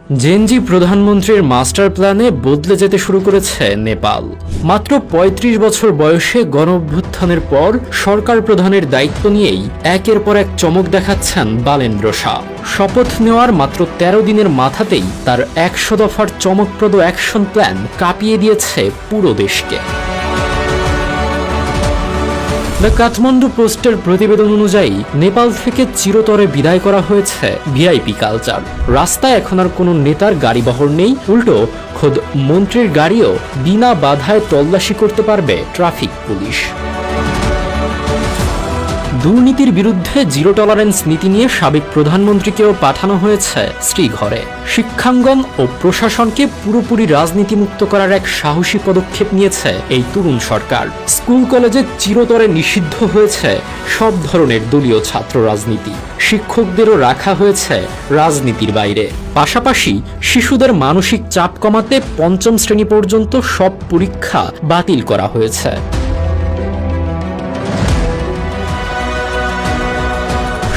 Gen Z প্রধানমন্ত্রীর master প্ল্যানে বদলে যেতে শুরু করেছে নেপাল। মাত্র ৩৫ বছর বয়সে গণঅভ্যুত্থানের পর সরকার প্রধানের দায়িত্ব নিয়েই একের পর এক চমক দেখাচ্ছেন বালেন্দ্র শাহ। শপথ নেওয়ার মাত্র ১৩ দিনের মাথাতেই তার ১০০ দফার চমকপ্রদ অ্যাকশন প্ল্যান কাঁপিয়ে দিয়েছে পুরো দেশকে। দ্য কাঠমান্ডু পোস্টের প্রতিবেদন অনুযায়ী নেপাল থেকে চিরতরে বিদায় করা হয়েছে ভিআইপি কালচার। রাস্তায় এখন আর কোনো নেতার গাড়িবহর নেই, উল্টো খোদ মন্ত্রীর গাড়িও বিনা বাধায় তল্লাশি করতে পারবে ট্রাফিক পুলিশ। দুর্নীতির বিরুদ্ধে জিরো টলারেন্স নীতি নিয়ে সাবেক প্রধানমন্ত্রীকেও পাঠানো হয়েছে শ্রীঘরে। শিক্ষাঙ্গন ও প্রশাসনকে পুরোপুরি রাজনীতিমুক্ত করার এক সাহসী পদক্ষেপ নিয়েছে এই তরুণ সরকার। স্কুল কলেজে চিরতরে নিষিদ্ধ হয়েছে সব ধরনের দলীয় ছাত্র রাজনীতি। শিক্ষকদেরও রাখা হয়েছে রাজনীতির বাইরে। পাশাপাশি শিশুদের মানসিক চাপ কমাতে পঞ্চম শ্রেণী পর্যন্ত সব পরীক্ষা বাতিল করা হয়েছে।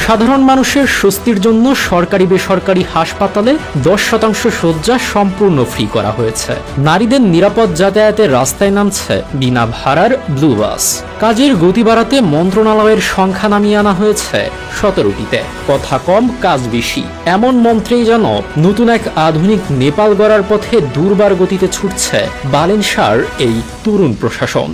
সাধারণ মানুষের স্বস্তির জন্য সরকারি বেসরকারি হাসপাতালে ১০% শয্যা সম্পূর্ণ ফ্রি করা হয়েছে। নারীদের নিরাপদ যাতায়াতে রাস্তায় নামছে বিনা ভাড়ার ব্লু বাস। কাজের গতি বাড়াতে মন্ত্রণালয়ের সংখ্যা নামিয়ে আনা হয়েছে ১৭টিতে। কথা কম কাজ বেশি, এমন মন্ত্রেই যেন নতুন এক আধুনিক নেপাল গড়ার পথে দুর্বার গতিতে ছুটছে বালেন শাহর এই তরুণ প্রশাসন।